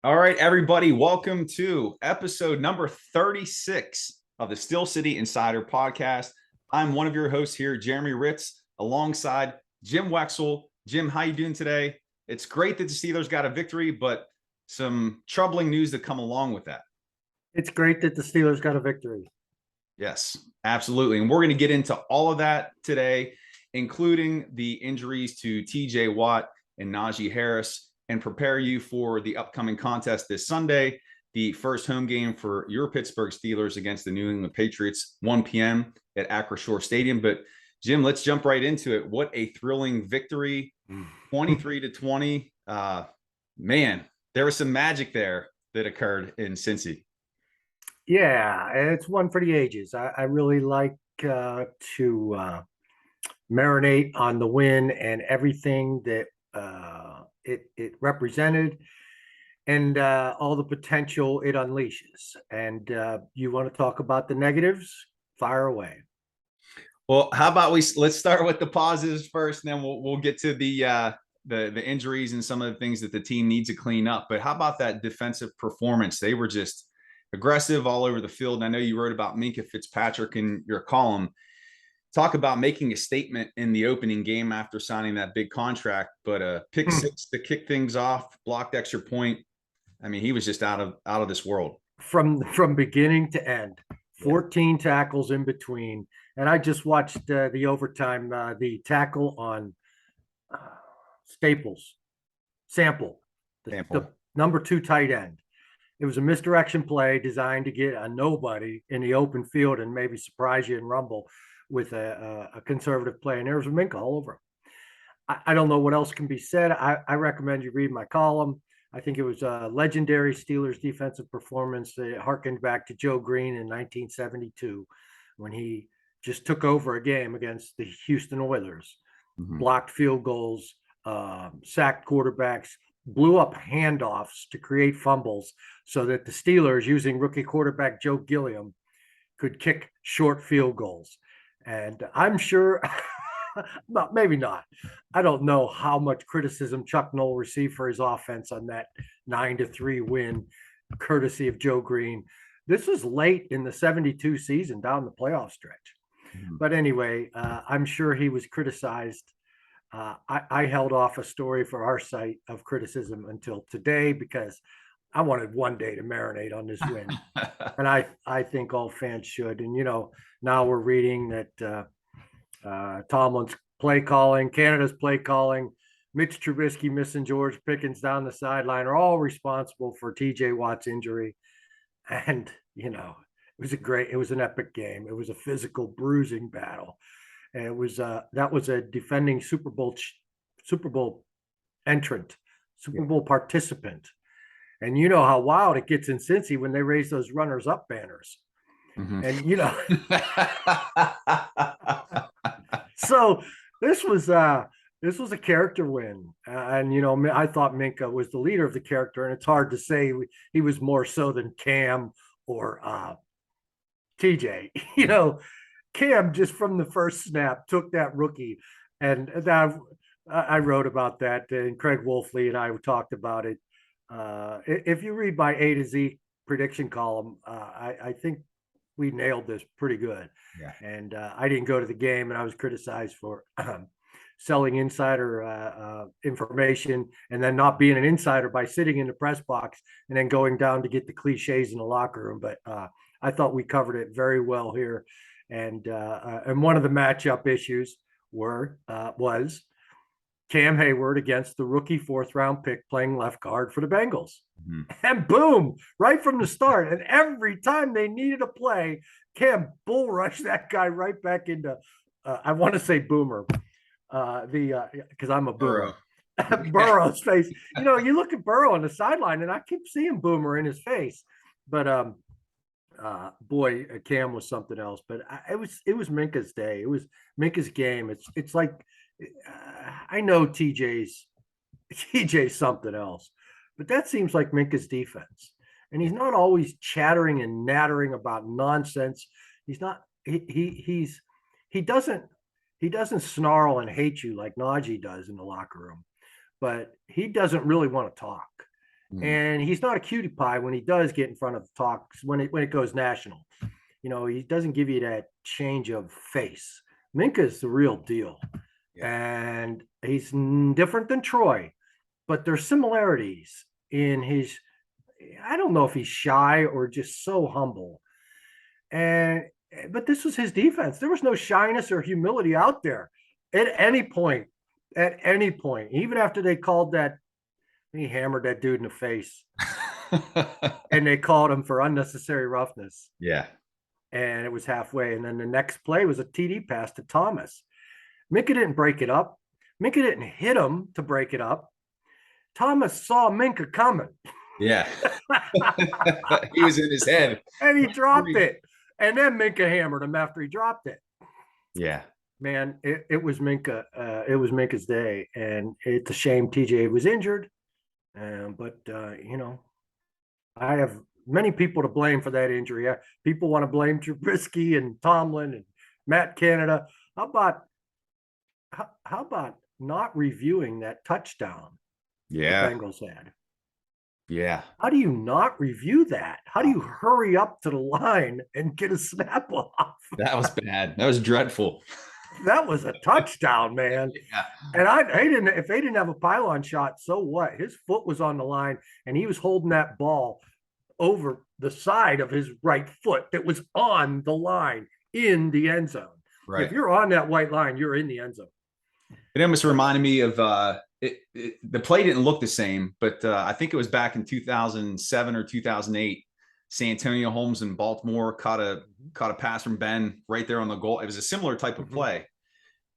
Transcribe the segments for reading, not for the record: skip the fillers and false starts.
All right, everybody, welcome to episode number 36 of the Steel City Insider podcast. I'm one of your hosts here, Jeremy Hritz, alongside Jim Wexell. Jim, how you doing today? It's great that the Steelers got a victory, but some troubling news that come along with that. It's great that the Steelers got a victory. Yes, absolutely. And we're going to get into all of that today, including the injuries to TJ Watt and Najee Harris, and prepare you for the upcoming contest this Sunday, the first home game for your Pittsburgh Steelers against the New England Patriots, 1 p.m. at Acrisure Stadium. But Jim, let's jump right into it. What a thrilling victory, 23-20. Man, there was some magic there that occurred in Cincy. Yeah, it's one for the ages. I really like to marinate on the win and everything that it represented, and all the potential it unleashes. And you want to talk about the negatives? Fire away. Well, how about let's start with the positives first, and then we'll get to the injuries and some of the things that the team needs to clean up. But how about that defensive performance? They were just aggressive all over the field. And I know you wrote about Minka Fitzpatrick in your column. Talk about making a statement in the opening game after signing that big contract, but pick six to kick things off, blocked extra point. I mean, he was just out of this world from beginning to end. 14 tackles in between, and I just watched the overtime, the tackle on Sample, the number 2 tight end. It was a misdirection play designed to get a nobody in the open field and maybe surprise you and rumble with a conservative play. And there was a Minka all over him. I don't know what else can be said. I recommend you read my column. I think it was a legendary Steelers defensive performance that harkened back to Joe Green in 1972 when he just took over a game against the Houston Oilers, blocked field goals, sacked quarterbacks, blew up handoffs to create fumbles so that the Steelers, using rookie quarterback Joe Gilliam, could kick short field goals. And I'm sure, maybe not. I don't know how much criticism Chuck Noll received for his offense on that 9-3 win, courtesy of Joe Green. This was late in the 72 season, down the playoff stretch. But anyway, I'm sure he was criticized. I held off a story for our site of criticism until today because I wanted one day to marinate on this win. And I think all fans should. And, now we're reading that Tomlin's play calling, Canada's play calling, Mitch Trubisky missing George Pickens down the sideline are all responsible for TJ Watt's injury. And, it was an epic game. It was a physical bruising battle. And it was that was a defending Super Bowl entrant, Super Bowl participant. And you know how wild it gets in Cincy when they raise those runners up banners. And so this was a character win. And I thought Minka was the leader of the character, and it's hard to say he was more so than Cam or TJ. Cam just from the first snap took that rookie, and that I wrote about that, and Craig Wolfley and I talked about it. If you read my A to Z prediction column, I think we nailed this pretty good. Yeah. And I didn't go to the game, and I was criticized for selling insider information and then not being an insider by sitting in the press box and then going down to get the cliches in the locker room. But I thought we covered it very well here. And one of the matchup issues was Cam Hayward against the rookie 4th-round pick playing left guard for the Bengals. And boom, right from the start. And every time they needed a play, Cam bull rushed that guy right back into, I want to say Boomer, because I'm a Boomer. Burrow's face. You look at Burrow on the sideline, and I keep seeing Boomer in his face. But boy, Cam was something else. But it was Minka's day. It was Minka's game. It's like I know TJ's something else, but that seems like Minka's defense. And he's not always chattering and nattering about nonsense. He's not. He doesn't snarl and hate you like Naji does in the locker room, but he doesn't really want to talk. Mm. And he's not a cutie pie when he does get in front of the talks when it goes national. He doesn't give you that change of face. Minka's the real deal. Yeah. And he's different than Troy, but there's similarities in his. I don't know if he's shy or just so humble. But this was his defense. There was no shyness or humility out there at any point. At any point, even after they called that, he hammered that dude in the face, and they called him for unnecessary roughness. Yeah. And it was halfway. And then the next play was a TD pass to Thomas. Minka didn't break it up. Minka didn't hit him to break it up. Thomas saw Minka coming. Yeah. He was in his head. And he dropped it. And then Minka hammered him after he dropped it. Yeah. Man, it was Minka. It was Minka's day. And it's a shame TJ was injured. But I have many people to blame for that injury. People want to blame Trubisky and Tomlin and Matt Canada. How about not reviewing that touchdown the Bengals had? Yeah. How do you not review that? How do you hurry up to the line and get a snap off? That was bad. That was dreadful. That was a touchdown, man. Yeah. And if they didn't have a pylon shot, so what? His foot was on the line and he was holding that ball over the side of his right foot that was on the line in the end zone. Right. If you're on that white line, you're in the end zone. It almost reminded me of the play didn't look the same, but I think it was back in 2007 or 2008. Santonio Holmes in Baltimore caught a pass from Ben right there on the goal. It was a similar type of play.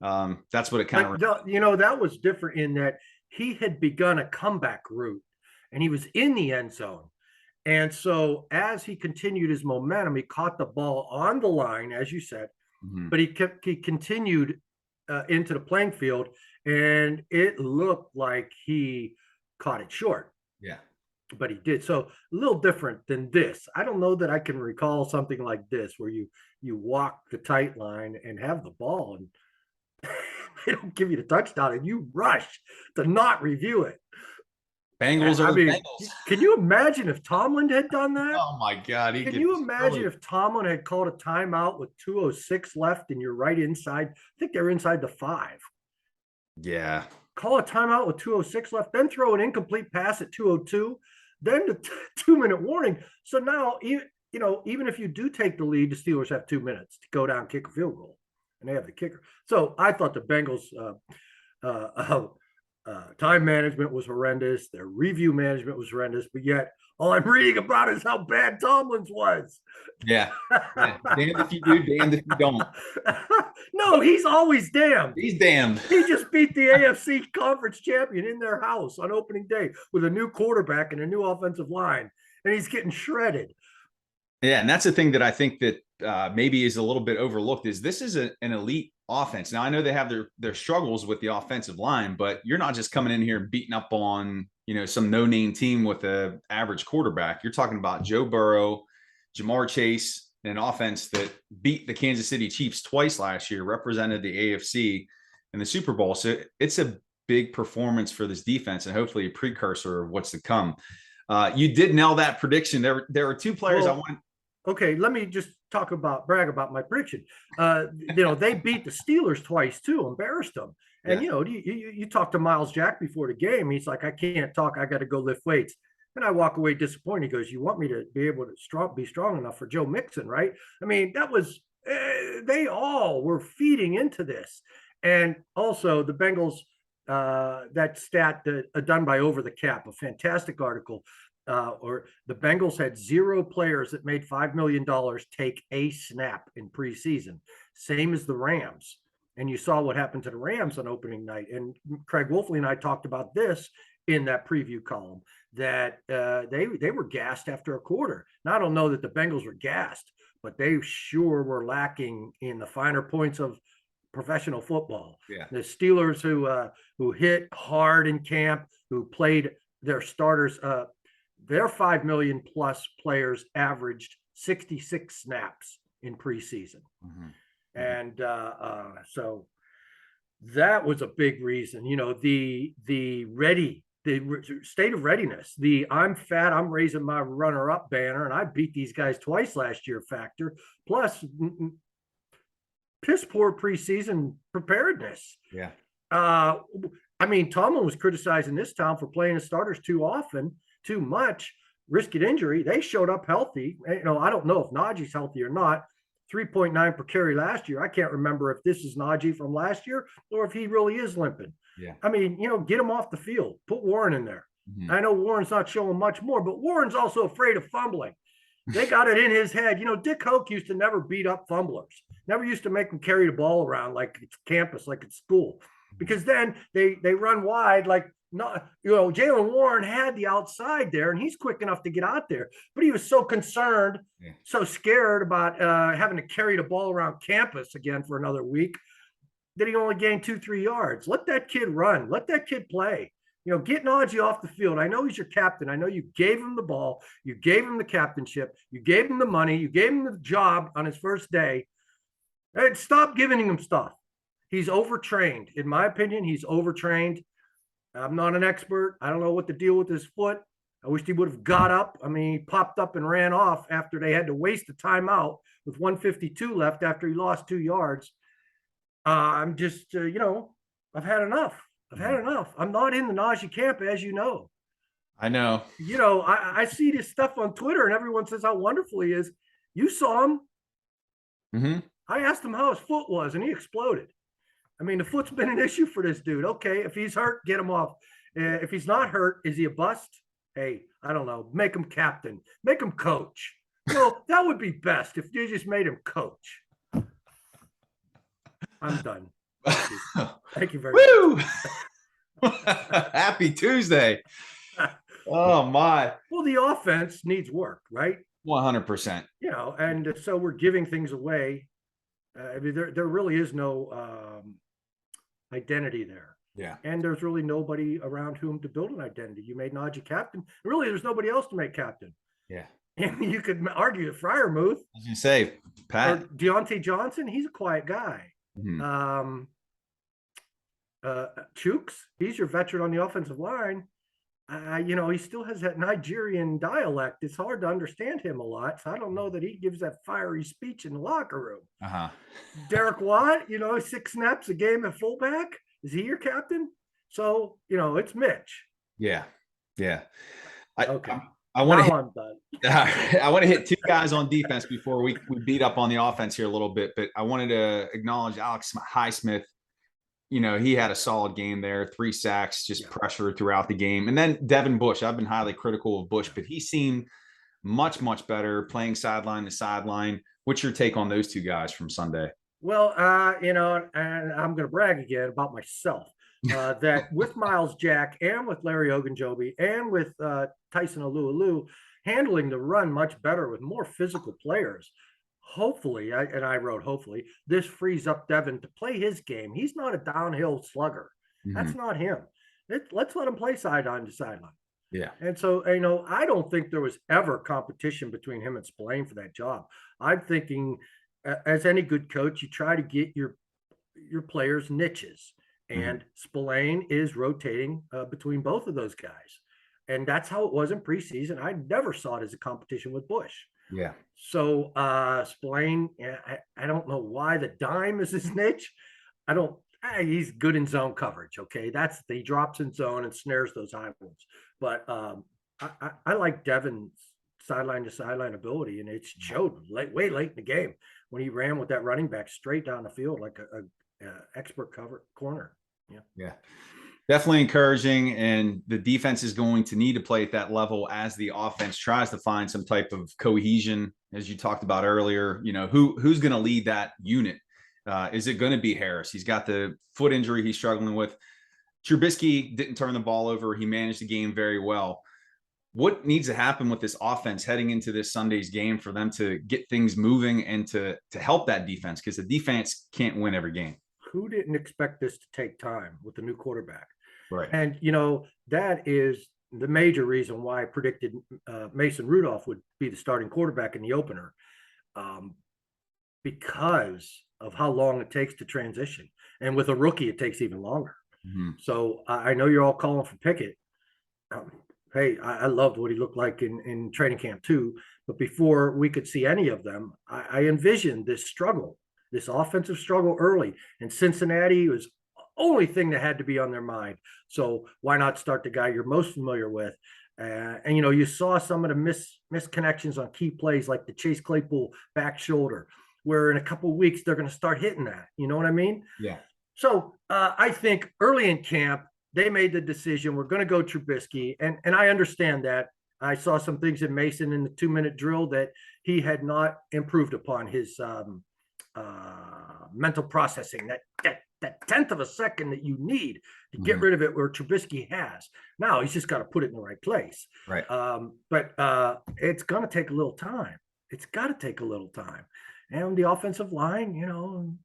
That's what it kind of. That was different in that he had begun a comeback route, and he was in the end zone. And so as he continued his momentum, he caught the ball on the line, as you said, but he continued into the playing field, and it looked like he caught it short. Yeah. But he did. So a little different than this. I don't know that I can recall something like this where you walk the tight line and have the ball and they don't give you the touchdown and you rush to not review it. Bengals are Bengals. Can you imagine if Tomlin had done that? Oh my God. Can you imagine if Tomlin had called a timeout with 2:06 left and you're right inside? I think they're inside the 5. Yeah. Call a timeout with 2:06 left, then throw an incomplete pass at 2:02, then the 2-minute warning. So now, even if you do take the lead, the Steelers have 2 minutes to go down, kick a field goal, and they have the kicker. So I thought the Bengals time management was horrendous. Their review management was horrendous, but yet all I'm reading about is how bad Tomlin's was. Yeah. Damned if you do, damned if you don't. No, he's always damned. He's damned. He just beat the AFC conference champion in their house on opening day with a new quarterback and a new offensive line, and he's getting shredded. Yeah, and that's the thing that I think that maybe is a little bit overlooked is this is an elite offense. Now, I know they have their struggles with the offensive line, but you're not just coming in here and beating up on, some no-name team with an average quarterback. You're talking about Joe Burrow, Jamar Chase, an offense that beat the Kansas City Chiefs twice last year, represented the AFC in the Super Bowl. So it's a big performance for this defense and hopefully a precursor of what's to come. You did nail that prediction. There are two players I want. Okay, let me just brag about my prediction. They beat the Steelers twice too, embarrassed them. And you talk to Miles Jack before the game. He's like, I can't talk. I got to go lift weights. And I walk away disappointed. He goes, you want me to be able to be strong enough for Joe Mixon, right? I mean, that was they all were feeding into this. And also the Bengals, that stat done by Over the Cap, a fantastic article. Or the Bengals had 0 players that made $5 million take a snap in preseason, same as the Rams. And you saw what happened to the Rams on opening night. And Craig Wolfley and I talked about this in that preview column, that they were gassed after a quarter. Now, I don't know that the Bengals were gassed, but they sure were lacking in the finer points of professional football. Yeah. The Steelers who hit hard in camp, who played their starters, their 5 million plus players averaged 66 snaps in preseason. And so that was a big reason, the state of readiness, the I'm fat, I'm raising my runner-up banner, and I beat these guys twice last year factor, plus piss poor preseason preparedness. Yeah. I mean, Tomlin was criticizing this town for playing the starters too often, too much, risking injury. They showed up healthy. You know, I don't know if Najee's healthy or not. 3.9 per carry last year. I can't remember if this is Najee from last year or if he really is limping. Yeah. I mean, you know, get him off the field. Put Warren in there. I know Warren's not showing much more, but Warren's also afraid of fumbling. They got it in his head. You know, Dick Hoke used to never beat up fumblers. Never used to make them carry the ball around like it's campus, like it's school. Because then they run wide like, not, you know, Jaylen Warren had the outside there and he's quick enough to get out there, but he was so concerned, so scared about having to carry the ball around campus again for another week that he only gained 2-3 yards. Let that kid run. Let that kid play. You know, get Najee off the field. I know he's your captain. I know you gave him the ball. You gave him the captainship. You gave him the money. You gave him the job on his first day. And stop giving him stuff. He's overtrained. In my opinion, he's overtrained. I'm not an expert. I don't know what the deal with his foot. I wish he would have got up. I mean, he popped up and ran off after they had to waste a timeout with 152 left after he lost 2 yards. I'm just, you know, I've had enough. I've had enough. I'm not in the Najee camp, as you know. I know. You know, I see this stuff on Twitter and everyone says how wonderful he is. You saw him. I asked him how his foot was and he exploded. I mean, the foot's been an issue for this dude. Okay, if he's hurt, get him off. If he's not hurt, is he a bust? Hey, I don't know. Make him captain. Make him coach. Well, that would be best if you just made him coach. I'm done. Thank you very much. Happy Tuesday. Oh, my. Well, the offense needs work, right? 100%. You know, and so we're giving things away. I mean, there really is no identity there. Yeah. And there's really nobody around whom to build an identity. You made Najee captain. Really, there's nobody else to make captain. Yeah. And you could argue that Freiermuth. I was going to say, Pat. Or Deontay Johnson, he's a quiet guy. Chooks, he's your veteran on the offensive line. You know, he still has that Nigerian dialect. It's hard to understand him a lot. So I don't know that he gives that fiery speech in the locker room. Derek Watt, you know, 6 snaps a game at fullback. Is he your captain? So, you know, it's Mitch. Yeah. Yeah. Okay. I want to I'm done. I want to hit 2 guys on defense before we beat up on the offense here a little bit, but I wanted to acknowledge Alex Highsmith. You know, he had a solid game there, 3 sacks, just pressure throughout the game. And then Devin Bush, I've been highly critical of Bush, but he seemed much, much better playing sideline to sideline. What's your take on those 2 guys from Sunday? Well, you know, and I'm going to brag again about myself, that with Miles Jack and with Larry Ogunjobi and with Tyson Alualu handling the run much better with more physical players, hopefully, I wrote hopefully, this frees up Devin to play his game. He's not a downhill slugger. That's not him. Let's let him play sideline to sideline. Yeah. And so, you know, I don't think there was ever competition between him and Spillane for that job. I'm thinking, as any good coach, you try to get your players niches. And Spillane is rotating between both of those guys. And that's how it was in preseason. I never saw it as a competition with Bush. Yeah. So Spillane, I don't know why the dime is his niche. He's good in zone coverage. Okay. He drops in zone and snares those high ones. But I like Devin's sideline to sideline ability. And it showed way late in the game when he ran with that running back straight down the field like a expert cover corner. Yeah. Definitely encouraging, and the defense is going to need to play at that level as the offense tries to find some type of cohesion, as you talked about earlier. You know, who's going to lead that unit? Is it going to be Harris? He's got the foot injury he's struggling with. Trubisky didn't turn the ball over. He managed the game very well. What needs to happen with this offense heading into this Sunday's game for them to get things moving and to help that defense? Because the defense can't win every game. Who didn't expect this to take time with the new quarterback? Right. And, you know, that is the major reason why I predicted Mason Rudolph would be the starting quarterback in the opener, because of how long it takes to transition. And with a rookie, it takes even longer. So I know you're all calling for Pickett. Hey, I loved what he looked like in training camp too. But before we could see any of them, I envisioned this struggle, this offensive struggle early. And Cincinnati was the only thing that had to be on their mind. So why not start the guy you're most familiar with? And you saw some of the misconnections on key plays, like the Chase Claypool back shoulder, where in a couple of weeks they're going to start hitting that. You know what I mean? Yeah. So I think early in camp, they made the decision, we're going to go Trubisky. And I understand that. I saw some things in Mason in the 2-minute drill that he had not improved upon his mental processing, that tenth of a second that you need to get rid of it, where Trubisky has. Now he's just got to put it in the right place. Right. But it's going to take a little time. It's got to take a little time. And the offensive line,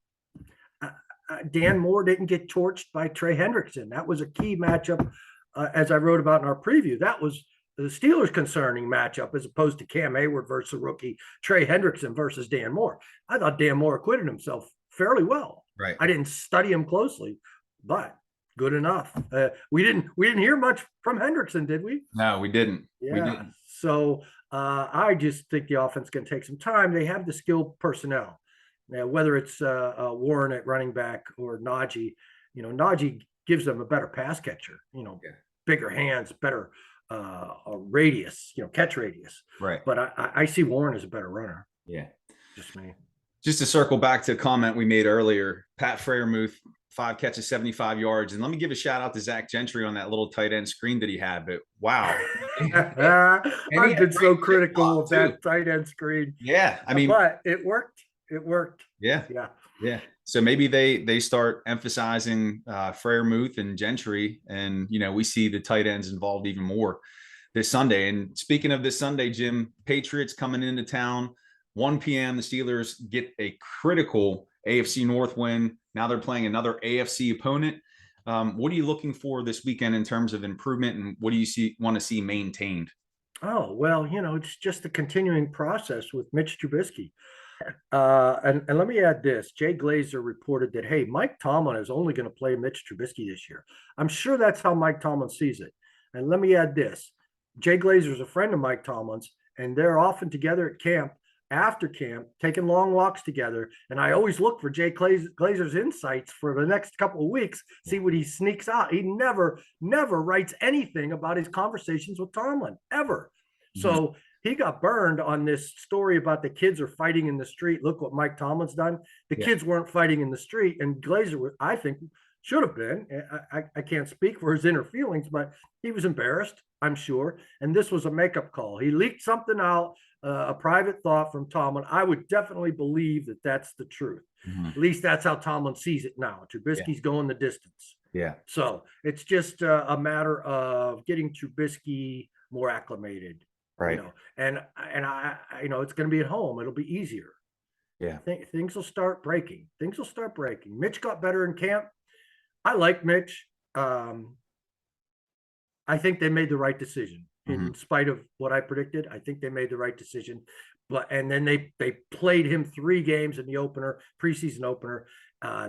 Dan Moore didn't get torched by Trey Hendrickson. That was a key matchup, as I wrote about in our preview. That was the Steelers' concerning matchup, as opposed to Cam Hayward versus rookie Trey Hendrickson versus Dan Moore. I thought Dan Moore acquitted himself fairly well. Right. I didn't study him closely, but good enough. We didn't hear much from Hendrickson, did we? No, we didn't. Yeah. We didn't. So I just think the offense can take some time. They have the skilled personnel. Now, whether it's Warren at running back or Najee, Najee gives them a better pass catcher, bigger hands, better radius, catch radius. Right. But I see Warren as a better runner. Yeah. Just me. Just to circle back to a comment we made earlier, Pat Freiermuth, 5 catches, 75 yards. And let me give a shout out to Zach Gentry on that little tight end screen that he had. But wow. I've been so critical of that tight end screen. Yeah. But it worked. It worked. Yeah. Yeah. Yeah. So maybe they start emphasizing Freiermuth and Gentry, and we see the tight ends involved even more this Sunday. And speaking of this Sunday, Jim, Patriots coming into town, 1 p.m. The Steelers get a critical AFC North win. Now they're playing another AFC opponent. What are you looking for this weekend in terms of improvement, and what do you want to see maintained? Oh, well, it's just a continuing process with Mitch Trubisky. And let me add this. Jay Glazer reported that, hey, Mike Tomlin is only going to play Mitch Trubisky this year. I'm sure that's how Mike Tomlin sees it. And let me add this. Jay Glazer is a friend of Mike Tomlin's, and they're often together at camp, after camp, taking long walks together. And I always look for Jay Glazer's insights for the next couple of weeks, see what he sneaks out. He never writes anything about his conversations with Tomlin, ever. So he got burned on this story about the kids are fighting in the street. Look what Mike Tomlin's done. The kids weren't fighting in the street, and Glazer, I think, should have been. I can't speak for his inner feelings, but he was embarrassed, I'm sure. And this was a makeup call. He leaked something out, a private thought from Tomlin. I would definitely believe that that's the truth. At least that's how Tomlin sees it now. Trubisky's going the distance. Yeah. So it's just a matter of getting Trubisky more acclimated. Right. And I it's going to be at home. It'll be easier. Yeah. Things will start breaking. Mitch got better in camp. I like Mitch. I think they made the right decision in spite of what I predicted. I think they made the right decision. And then they played him 3 games in the preseason opener.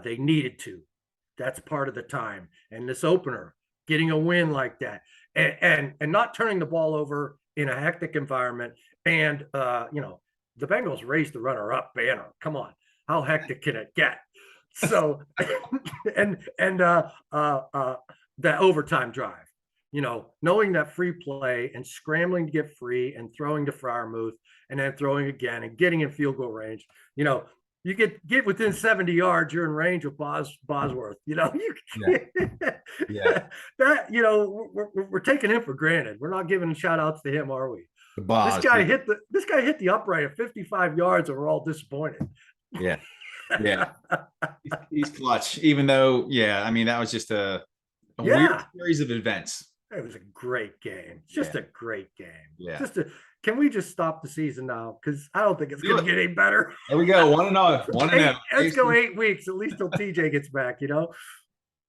They needed to. That's part of the time. And this opener, getting a win like that, and not turning the ball over in a hectic environment. And the Bengals raised the runner-up banner. Come on, how hectic can it get? So, and that overtime drive, knowing that free play and scrambling to get free and throwing to Freiermuth and then throwing again and getting in field goal range, you get within 70 yards, you're in range of Bosworth. That we're taking him for granted. We're not giving shout outs to him, are we? This guy hit the upright at 55 yards, and we're all disappointed. Yeah. He's clutch. Even though, that was just a weird series of events. It was a great game. Just a great game. Yeah. Can we just stop the season now? Because I don't think it's going to get any better. There we go. 1-0. Let's go 8 weeks, at least till TJ gets back,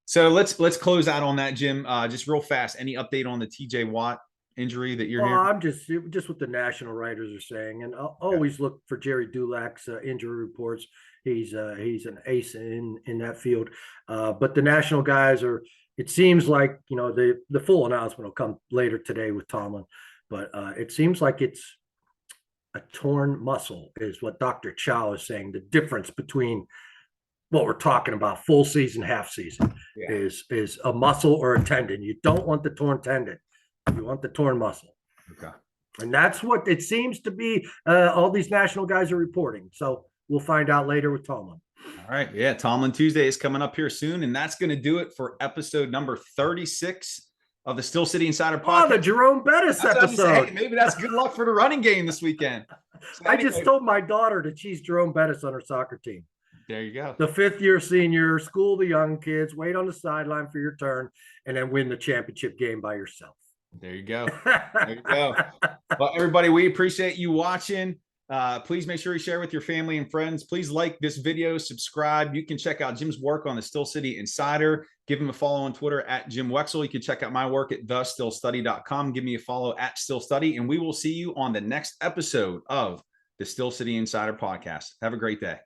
So let's close out on that, Jim. Just real fast. Any update on the TJ Watt injury that you're hearing? I'm just what the national writers are saying. And I'll always look for Jerry Dulack's injury reports. He's an ace in that field. But the national guys are it seems like, the full announcement will come later today with Tomlin, but it seems like it's a torn muscle is what Dr. Chow is saying. The difference between what we're talking about, full season, half season, is a muscle or a tendon. You don't want the torn tendon. You want the torn muscle. Okay. And that's what it seems to be. All these national guys are reporting. So we'll find out later with Tomlin. All right. Yeah. Tomlin Tuesday is coming up here soon. And that's going to do it for episode number 36 of the Still City Insider podcast. Oh, the Jerome Bettis episode. Hey, maybe that's good luck for the running game this weekend. So I just told my daughter to choose Jerome Bettis on her soccer team. There you go. The 5th-year senior, school the young kids, wait on the sideline for your turn, and then win the championship game by yourself. There you go. There you go. Well, everybody, we appreciate you watching. Please make sure you share with your family and friends. Please like this video, subscribe. You can check out Jim's work on the Still City Insider. Give him a follow on Twitter at Jim Wexell. You can check out my work at thestillstudy.com. Give me a follow at Still Study, and we will see you on the next episode of the Still City Insider podcast. Have a great day.